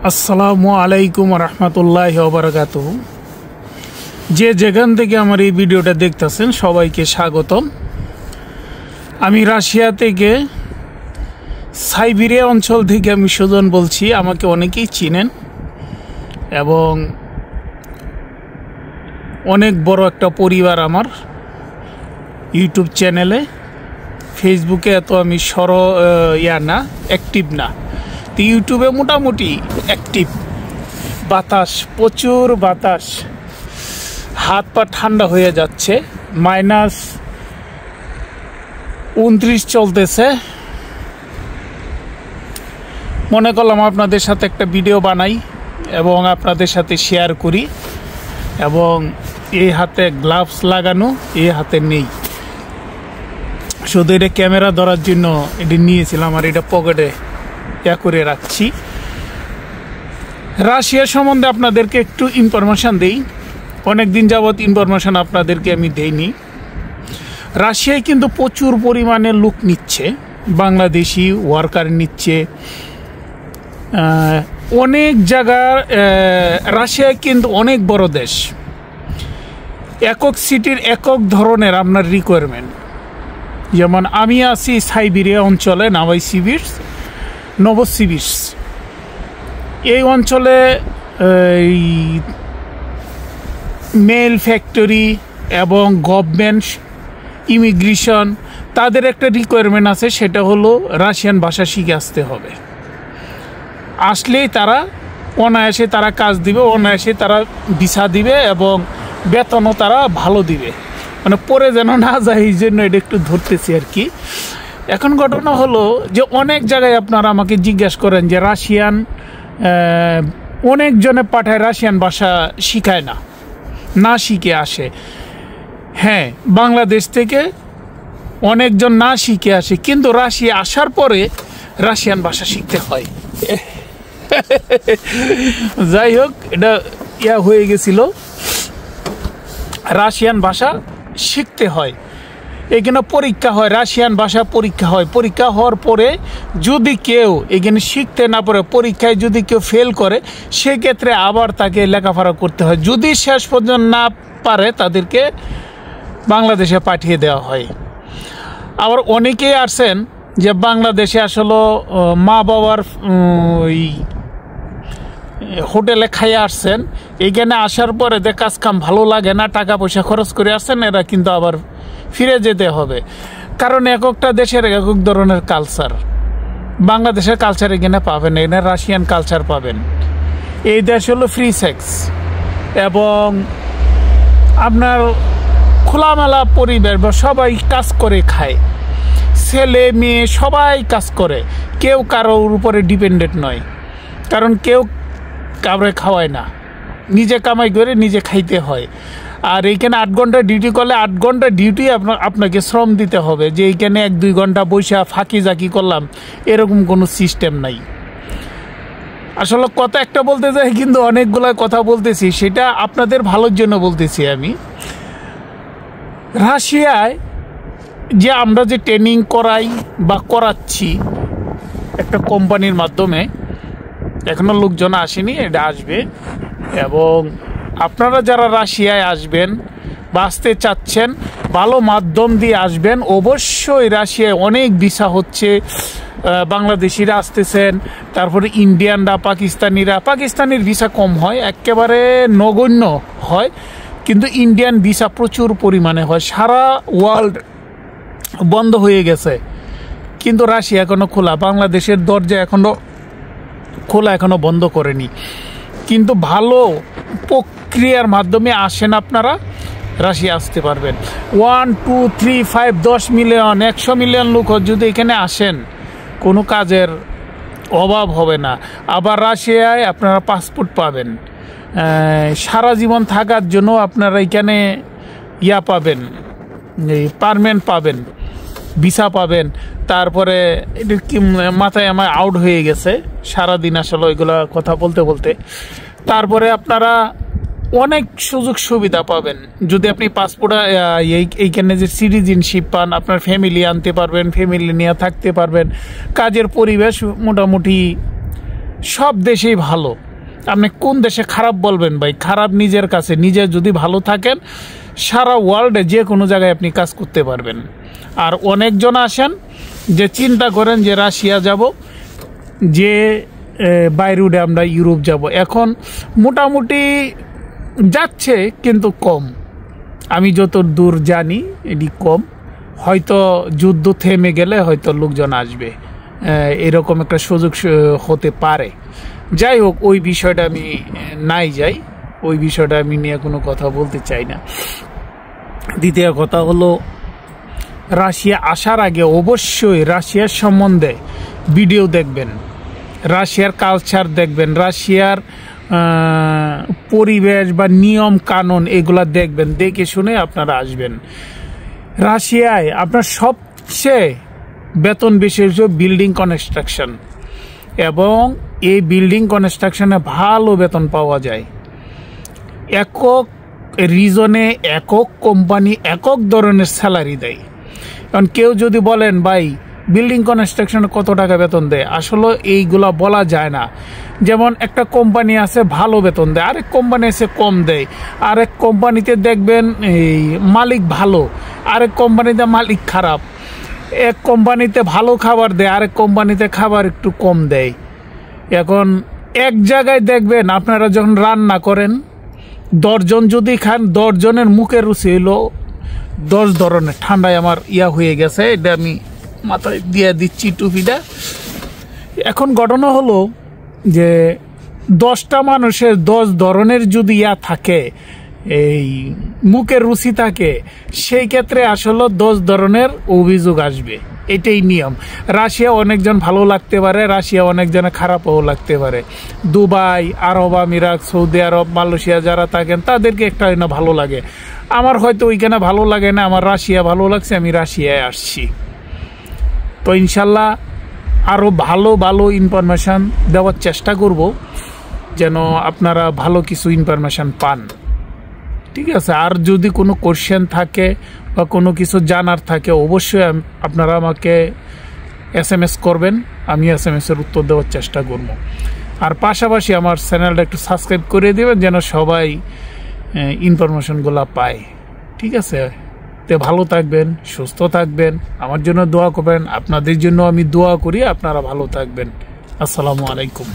আসসালামু আলাইকুম রহমতুল্লাহি ওয়া বারাকাতুহু। যে যেখান থেকে আমার এই ভিডিওটা দেখতেছেন সবাইকে স্বাগতম। আমি রাশিয়া থেকে সাইবেরিয়া অঞ্চল থেকে আমি সুজন বলছি। আমাকে অনেকেই চিনেন এবং অনেক বড় একটা পরিবার আমার ইউটিউব চ্যানেলে। ফেসবুকে এত আমি অ্যাক্টিভ না, তো ইউটিউবে মোটামুটি অ্যাক্টিভ। বাতাস, প্রচুর বাতাস, হাত পা ঠান্ডা হয়ে যাচ্ছে। -29 চলতেছে। মনে করলাম আপনাদের সাথে একটা ভিডিও বানাই এবং আপনাদের সাথে শেয়ার করি। এবং এই হাতে গ্লাভস লাগানো, এই হাতে নেই, শুধু এটা ক্যামেরা ধরার জন্য এটি নিয়েছিলাম আর এটা পকেটে করে রাখছি। রাশিয়া সম্বন্ধে আপনাদেরকে একটু ইনফরমেশান দেই। অনেক দিন যাবৎ ইনফরমেশান আপনাদেরকে আমি দেইনি। রাশিয়ায় কিন্তু প্রচুর পরিমাণে লোক নিচ্ছে, বাংলাদেশি ওয়ার্কার নিচ্ছে অনেক জায়গার। রাশিয়ায় কিন্তু অনেক বড় দেশ, একক সিটির একক ধরনের আপনার রিকোয়ারমেন্ট। যেমন আমি আছি সাইবেরিয়া অঞ্চলে, নোভোসিবির্স্ক। এই অঞ্চলে মেল ফ্যাক্টরি এবং গভর্নমেন্ট ইমিগ্রেশন তাদের একটা রিকোয়ারমেন্ট আছে, সেটা হলো রাশিয়ান ভাষা শিখে আসতে হবে। আসলেই তারা অনায়াসে তারা কাজ দিবে, অনায়াসে তারা ভিসা দিবে এবং বেতনও তারা ভালো দিবে। মানে পরে যেন না যায়, এই জন্য এটা একটু ধরতেছি আর কি। এখন ঘটনা হলো যে অনেক জায়গায় আপনারা আমাকে জিজ্ঞাসা করেন যে রাশিয়ান অনেকজনে পাঠায়, রাশিয়ান ভাষা শিখায় না শিখে আসে। হ্যাঁ, বাংলাদেশ থেকে অনেকজন না শিখে আসে, কিন্তু রাশিয়া আসার পরে রাশিয়ান ভাষা শিখতে হয়। যাই হোক, এটা হয়ে গেছিল, রাশিয়ান ভাষা শিখতে হয়। এখানে পরীক্ষা হয়, রাশিয়ান ভাষা পরীক্ষা হয়। পরীক্ষা হওয়ার পরে যদি কেউ এখানে শিখতে না পারে, পরীক্ষায় যদি কেউ ফেল করে, সেক্ষেত্রে আবার তাকে লেখাপড়া করতে হয়। যদি শেষ পর্যন্ত না পারে, তাদেরকে বাংলাদেশে পাঠিয়ে দেওয়া হয়। আবার অনেকেই আসেন যে বাংলাদেশে আসলে মা বাবার ওই হোটেলে খাইয়ে আসছেন, এখানে আসার পরে যে কাজ কাম ভালো লাগে না, টাকা পয়সা খরচ করে আসছেন, এরা কিন্তু আবার ফিরে যেতে হবে। কারণ একটা দেশের একক ধরনের কালচার। বাংলাদেশের কালচার এখানে পাবেন, এখানে রাশিয়ান কালচার পাবেন। এই দেশ হলো ফ্রি সেক্স এবং আপনার খোলামেলা পরিবেশ, বা সবাই কাজ করে খায়, ছেলে মেয়ে সবাই কাজ করে, কেউ কারোর উপরে ডিপেন্ডেন্ট নয়। কারণ কেউ কাউরে খাওয়ায় না, নিজে কামাই করে নিজে খাইতে হয়। আর এইখানে 8 ঘন্টা ডিউটি করলে 8 ঘন্টা ডিউটি আপনাকে শ্রম দিতে হবে, যে এইখানে 1-2 ঘন্টা বৈশা ফাঁকি জাকি করলাম, এরকম কোনো সিস্টেম নাই। আসলে কথা একটা বলতে যাই, কিন্তু অনেকগুলো কথা বলতেছি, সেটা আপনাদের ভালোর জন্য বলতেছি আমি। রাশিয়ায় যে আমরা যে ট্রেনিং করাই বা করাচ্ছি একটা কোম্পানির মাধ্যমে, এখনো লোকজন আসেনি, এটা আসবে। এবং আপনারা যারা রাশিয়ায় আসবেন বা আসতে চাচ্ছেন, ভালো মাধ্যম দিয়ে আসবেন। অবশ্যই রাশিয়ায় অনেক ভিসা হচ্ছে, বাংলাদেশিরা আসতেছেন, তারপরে ইন্ডিয়ানরা, পাকিস্তানির ভিসা কম হয়, একেবারে নগণ্য হয়, কিন্তু ইন্ডিয়ান ভিসা প্রচুর পরিমাণে হয়। সারা ওয়ার্ল্ড বন্ধ হয়ে গেছে, কিন্তু রাশিয়া এখনো খোলা। বাংলাদেশের দরজা এখনো খোলা, এখনো বন্ধ করেনি। কিন্তু ভালো প্রক্রিয়ার মাধ্যমে আসেন আপনারা, রাশিয়া আসতে পারবেন। 1, 2, 3, 5, 10 মিলিয়ন, 100 মিলিয়ন লোক যদি এখানে আসেন, কোনো কাজের অভাব হবে না। আবার রাশিয়ায় আপনারা পাসপোর্ট পাবেন, সারা জীবন থাকার জন্য আপনারা এখানে পাবেন, পারমানেন্ট পাবেন, ভিসা পাবেন। তারপরে এটা কি মাথায় আমার আউট হয়ে গেছে সারাদিন আসলে ওইগুলো কথা বলতে বলতে। তারপরে আপনারা অনেক সুযোগ সুবিধা পাবেন যদি আপনি পাসপোর্ট এইখানে যে সিটিজেনশিপ পান। আপনার ফ্যামিলি আনতে পারবেন, ফ্যামিলি নিয়ে থাকতে পারবেন। কাজের পরিবেশ মোটামুটি সব দেশেই ভালো। আপনি কোন দেশে খারাপ বলবেন ভাই? খারাপ নিজের কাছে। নিজে যদি ভালো থাকেন, সারা ওয়ার্ল্ডে যে কোনো জায়গায় আপনি কাজ করতে পারবেন। আর অনেকজন আসেন যে চিন্তা করেন যে রাশিয়া যাব, যে বাইরে উঠে আমরা ইউরোপ যাব। এখন মোটামুটি যাচ্ছে, কিন্তু কম। আমি যত দূর জানি এটি কম। হয়তো যুদ্ধ থেমে গেলে হয়তো লোকজন আসবে, এরকম একটা সুযোগ হতে পারে। যাই হোক, ওই বিষয়টা আমি নাই যাই, ওই বিষয়টা আমি নিয়ে কোনো কথা বলতে চাই না। দ্বিতীয় কথা হলো, রাশিয়া আসার আগে অবশ্যই রাশিয়ার সম্বন্ধে ভিডিও দেখবেন, রাশিয়ার কালচার দেখবেন, রাশিয়ার পরিবেশ বা নিয়ম কানুন এগুলা দেখবেন, দেখে শুনে আপনারা আসবেন। রাশিয়ায় আপনার সবচেয়ে বেতন বেশি হচ্ছে বিল্ডিং কনস্ট্রাকশন, এবং এই বিল্ডিং কনস্ট্রাকশনে ভালো বেতন পাওয়া যায়। একক রিজনে একক কোম্পানি একক ধরনের স্যালারি দেয়। কারণ কেউ যদি বলেন ভাই বিল্ডিং কনস্ট্রাকশনে কত টাকা বেতন দেয়, আসলে এইগুলা বলা যায় না। যেমন একটা কোম্পানি আছে ভালো বেতন দেয়, আরেক কোম্পানি আছে কম দেয়, আরেক কোম্পানিতে দেখবেন এই মালিক ভালো, আরেক কোম্পানিতে মালিক খারাপ, এক কোম্পানিতে ভালো খাবার দেয়, আরেক কোম্পানিতে খাবার একটু কম দেয়। এখন এক জায়গায় দেখবেন আপনারা যখন রান্না করেন, 10 জন যদি খান, 10 জনের মুখের রুচি হইল 10 ধরনের। ঠান্ডায় আমার হয়ে গেছে, এটা আমি মাথায় দিয়ে দিচ্ছি টুপিটা। এখন ঘটনা হলো যে 10টা মানুষের 10 ধরনের যদি থাকে, এই মুখের রুচি থাকে, সেই ক্ষেত্রে আসলে 10 ধরনের অভিযোগ আসবে। এটাই নিয়ম। রাশিয়া অনেকজন ভালো লাগতে পারে, রাশিয়া অনেকজনে খারাপও লাগতে পারে। দুবাই, আরব আমিরাত, সৌদি আরব, মালয়েশিয়া যারা থাকেন তাদেরকে একটা না ভালো লাগে। আমার হয়তো ওইখানে ভালো লাগে না, আমার রাশিয়া ভালো লাগছে, আমি রাশিয়ায় আসছি। তো ইনশাল্লাহ আরও ভালো ভালো ইনফরমেশান দেওয়ার চেষ্টা করব, যেন আপনারা ভালো কিছু ইনফরমেশান পান। ঠিক আছে? আর যদি কোনো কোশ্চেন থাকে বা কোনো কিছু জানার থাকে, অবশ্যই আপনারা আমাকে SMS করবেন, আমি SMS-এর উত্তর দেওয়ার চেষ্টা করব। আর পাশাপাশি আমার চ্যানেলটা একটু সাবস্ক্রাইব করে দেবেন, যেন সবাই ইনফরমেশনগুলো পায়। ঠিক আছে? তে ভালো থাকবেন, সুস্থ থাকবেন, আমার জন্য দোয়া করবেন, আপনাদের জন্য আমি দোয়া করি, আপনারা ভালো থাকবেন। আসসালামু আলাইকুম।